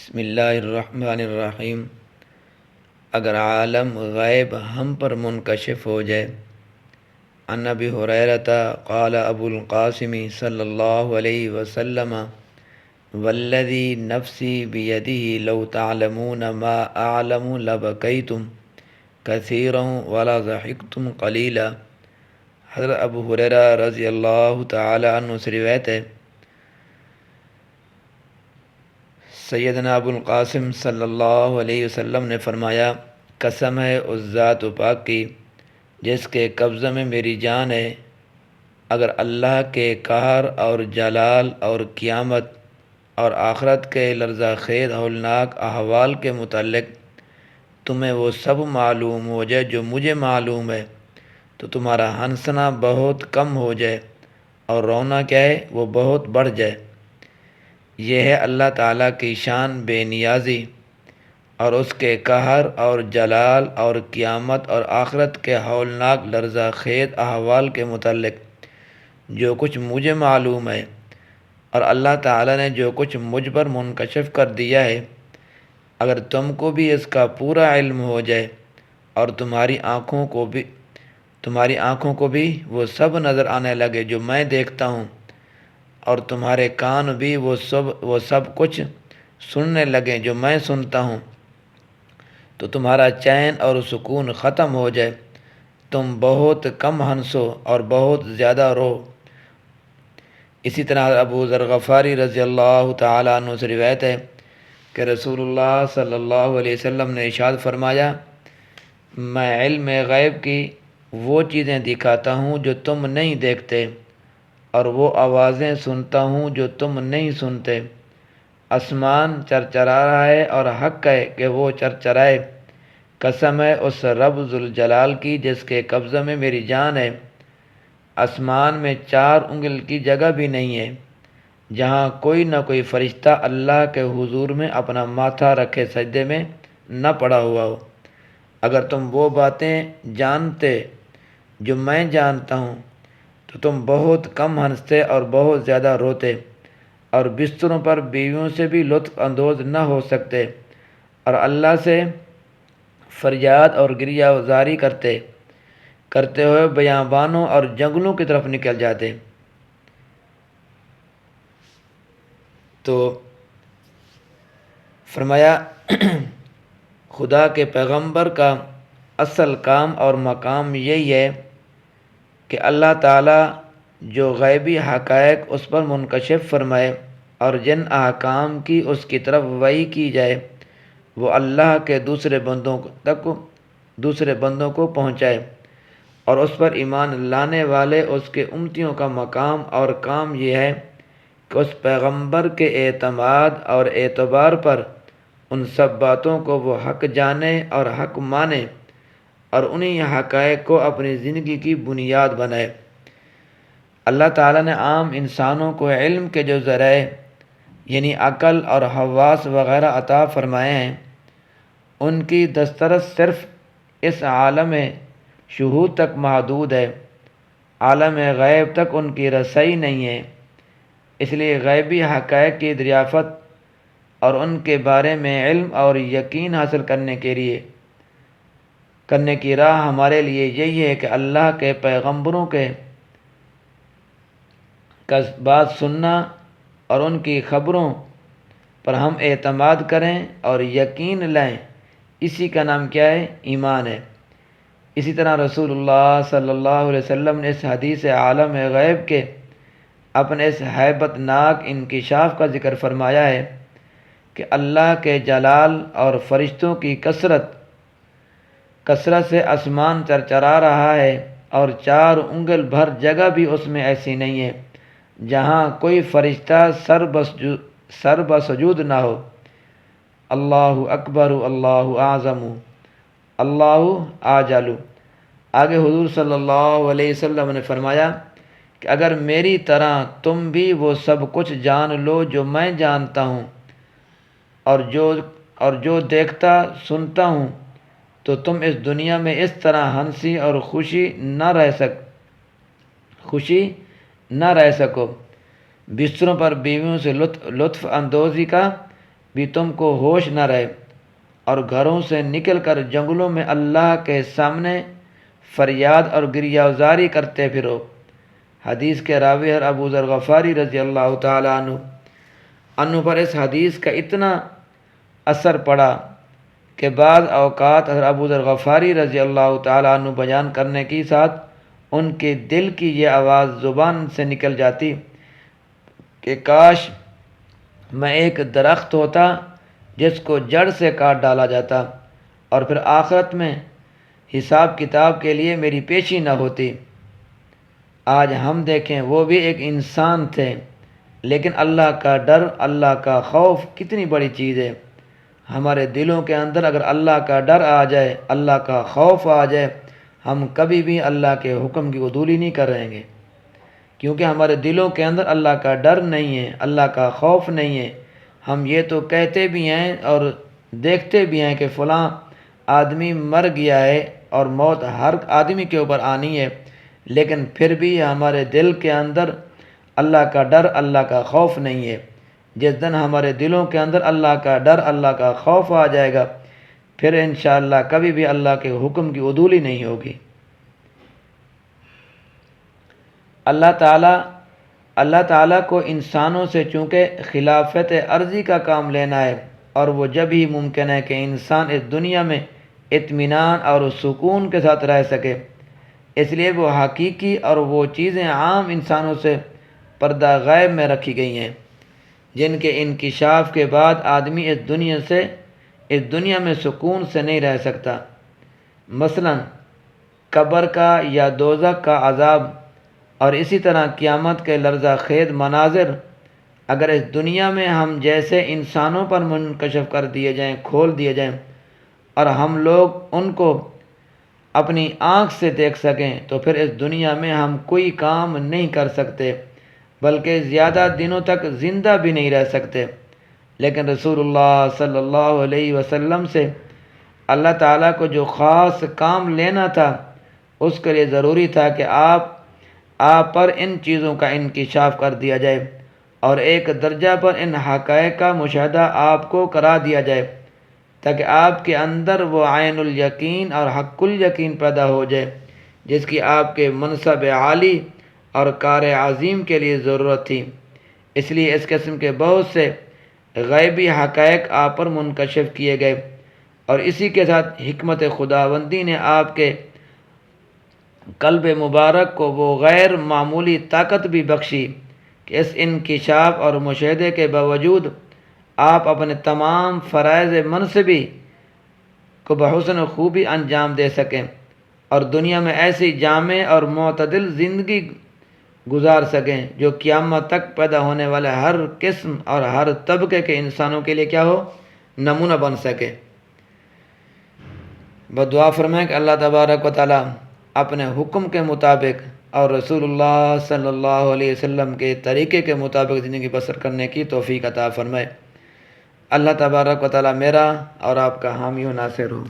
بسم اللہ الرحمن الرحیم۔ اگر عالم غیب ہم پر منکشف ہو جائے، عن ابی ہریرہ قال ابو القاسم صلی اللہ علیہ وسلم والذی نفسی بیدہ لو تعلمون ما اعلم لبکیتم کثیرا ولا ضحکتم قلیلا۔ حضرت ابو ہریرہ رضی اللہ تعالی عنہ سے روایت ہے، سیدنا ابو القاسم صلی اللہ علیہ وسلم نے فرمایا، قسم ہے اس ذات و پاک کی جس کے قبضے میں میری جان ہے، اگر اللہ کے قہر اور جلال اور قیامت اور آخرت کے لرزہ خیز ہولناک احوال کے متعلق تمہیں وہ سب معلوم ہو جائے جو مجھے معلوم ہے، تو تمہارا ہنسنا بہت کم ہو جائے اور رونا کیا ہے وہ بہت بڑھ جائے۔ یہ ہے اللہ تعالیٰ کی شان بے نیازی اور اس کے قہر اور جلال اور قیامت اور آخرت کے ہولناک لرزہ خیز احوال کے متعلق جو کچھ مجھے معلوم ہے، اور اللہ تعالیٰ نے جو کچھ مجھ پر منکشف کر دیا ہے، اگر تم کو بھی اس کا پورا علم ہو جائے اور تمہاری آنکھوں کو بھی وہ سب نظر آنے لگے جو میں دیکھتا ہوں، اور تمہارے کان بھی وہ سب کچھ سننے لگیں جو میں سنتا ہوں، تو تمہارا چین اور سکون ختم ہو جائے، تم بہت کم ہنسو اور بہت زیادہ رو۔ اسی طرح ابو ذر غفاری رضی اللہ تعالیٰ عنہ سے روایت ہے کہ رسول اللہ صلی اللہ علیہ وسلم نے ارشاد فرمایا، میں علم غیب کی وہ چیزیں دکھاتا ہوں جو تم نہیں دیکھتے، اور وہ آوازیں سنتا ہوں جو تم نہیں سنتے۔ آسمان چرچرا رہا ہے اور حق ہے کہ وہ چرچرائے، قسم ہے اس رب ذوالجلال کی جس کے قبضے میں میری جان ہے، آسمان میں 4 انگل کی جگہ بھی نہیں ہے جہاں کوئی نہ کوئی فرشتہ اللہ کے حضور میں اپنا ماتھا رکھے سجدے میں نہ پڑا ہوا ہو۔ اگر تم وہ باتیں جانتے جو میں جانتا ہوں تو تم بہت کم ہنستے اور بہت زیادہ روتے، اور بستروں پر بیویوں سے بھی لطف اندوز نہ ہو سکتے، اور اللہ سے فریاد اور گریہ زاری کرتے ہوئے بیابانوں اور جنگلوں کی طرف نکل جاتے۔ تو فرمایا خدا کے پیغمبر کا اصل کام اور مقام یہی ہے کہ اللہ تعالیٰ جو غیبی حقائق اس پر منکشف فرمائے اور جن احکام کی اس کی طرف وحی کی جائے وہ اللہ کے دوسرے بندوں کو پہنچائے، اور اس پر ایمان لانے والے اس کے امتیوں کا مقام اور کام یہ ہے کہ اس پیغمبر کے اعتماد اور اعتبار پر ان سب باتوں کو وہ حق جانے اور حق مانے اور انہی حقائق کو اپنی زندگی کی بنیاد بنائے۔ اللہ تعالیٰ نے عام انسانوں کو علم کے جو ذرائع یعنی عقل اور حواس وغیرہ عطا فرمائے ہیں، ان کی دسترس صرف اس عالم شہود تک محدود ہے، عالم غیب تک ان کی رسائی نہیں ہے۔ اس لیے غیبی حقائق کی دریافت اور ان کے بارے میں علم اور یقین حاصل کرنے کی راہ ہمارے لیے یہی ہے کہ اللہ کے پیغمبروں کے بات سننا اور ان کی خبروں پر ہم اعتماد کریں اور یقین لائیں، اسی کا نام کیا ہے؟ ایمان ہے۔ اسی طرح رسول اللہ صلی اللہ علیہ وسلم نے اس حدیث عالم غیب کے اپنے اس ہیبت ناک انکشاف کا ذکر فرمایا ہے کہ اللہ کے جلال اور فرشتوں کی کثرت سے آسمان چرچرا رہا ہے، اور 4 انگل بھر جگہ بھی اس میں ایسی نہیں ہے جہاں کوئی فرشتہ سر بسجود نہ ہو۔ اللہ اکبر، اللہ اعظم، اللہ اجل۔ آگے حضور صلی اللہ علیہ وسلم نے فرمایا کہ اگر میری طرح تم بھی وہ سب کچھ جان لو جو میں جانتا ہوں اور جو دیکھتا سنتا ہوں، تو تم اس دنیا میں اس طرح ہنسی اور خوشی نہ رہ سکو۔ بستروں پر بیویوں سے لطف اندوزی کا بھی تم کو ہوش نہ رہے اور گھروں سے نکل کر جنگلوں میں اللہ کے سامنے فریاد اور گریہ زاری کرتے پھرو۔ حدیث کے راوی ہے ابو ذر غفاری رضی اللہ تعالیٰ عنہ پر اس حدیث کا اتنا اثر پڑا کہ بعض اوقات حضرت ابو ذر غفاری رضی اللہ تعالیٰ عنہ بیان کرنے کے ساتھ ان کے دل کی یہ آواز زبان سے نکل جاتی کہ کاش میں ایک درخت ہوتا جس کو جڑ سے کاٹ ڈالا جاتا اور پھر آخرت میں حساب کتاب کے لیے میری پیشی نہ ہوتی۔ آج ہم دیکھیں وہ بھی ایک انسان تھے، لیکن اللہ کا ڈر، اللہ کا خوف کتنی بڑی چیز ہے۔ ہمارے دلوں کے اندر اگر اللہ کا ڈر آ جائے، اللہ کا خوف آ جائے، ہم کبھی بھی اللہ کے حکم کی عدولی نہیں کریں گے، کیونکہ ہمارے دلوں کے اندر اللہ کا ڈر نہیں ہے، اللہ کا خوف نہیں ہے۔ ہم یہ تو کہتے بھی ہیں اور دیکھتے بھی ہیں کہ فلاں آدمی مر گیا ہے اور موت ہر آدمی کے اوپر آنی ہے، لیکن پھر بھی ہمارے دل کے اندر اللہ کا ڈر، اللہ کا خوف نہیں ہے۔ جس دن ہمارے دلوں کے اندر اللہ کا ڈر، اللہ کا خوف آ جائے گا، پھر انشاءاللہ کبھی بھی اللہ کے حکم کی عدولی نہیں ہوگی۔ اللہ تعالیٰ کو انسانوں سے چونکہ خلافت عرضی کا کام لینا ہے، اور وہ جب ہی ممکن ہے کہ انسان اس دنیا میں اطمینان اور سکون کے ساتھ رہ سکے، اس لیے وہ حقیقی اور وہ چیزیں عام انسانوں سے پردہ غیب میں رکھی گئی ہیں جن کے انکشاف کے بعد آدمی اس دنیا میں سکون سے نہیں رہ سکتا۔ مثلا قبر کا یا دوزخ کا عذاب اور اسی طرح قیامت کے لرزہ خیز مناظر اگر اس دنیا میں ہم جیسے انسانوں پر منکشف کر دیے جائیں، کھول دیے جائیں، اور ہم لوگ ان کو اپنی آنکھ سے دیکھ سکیں، تو پھر اس دنیا میں ہم کوئی کام نہیں کر سکتے، بلکہ زیادہ دنوں تک زندہ بھی نہیں رہ سکتے۔ لیکن رسول اللہ صلی اللہ علیہ وسلم سے اللہ تعالیٰ کو جو خاص کام لینا تھا، اس کے لیے ضروری تھا کہ آپ پر ان چیزوں کا انکشاف کر دیا جائے اور ایک درجہ پر ان حقائق کا مشاہدہ آپ کو کرا دیا جائے، تاکہ آپ کے اندر وہ عین الیقین اور حق الیقین پیدا ہو جائے جس کی آپ کے منصب عالی اور کار عظیم کے لیے ضرورت تھی۔ اس لیے اس قسم کے بہت سے غیبی حقائق آپ پر منکشف کیے گئے، اور اسی کے ساتھ حکمت خداوندی نے آپ کے قلب مبارک کو وہ غیر معمولی طاقت بھی بخشی کہ اس انکشاف اور مشاہدے کے باوجود آپ اپنے تمام فرائض منصبی کو بحسن خوبی انجام دے سکیں اور دنیا میں ایسی جامع اور معتدل زندگی گزار سکیں جو قیامت تک پیدا ہونے والے ہر قسم اور ہر طبقے کے انسانوں کے لیے کیا ہو، نمونہ بن سکے۔ بدعا فرمائیں کہ اللہ تبارک و تعالی اپنے حکم کے مطابق اور رسول اللہ صلی اللہ علیہ وسلم کے طریقے کے مطابق زندگی بسر کرنے کی توفیق عطا فرمائے۔ اللہ تبارک و تعالی میرا اور آپ کا حامی و ناصر ہو۔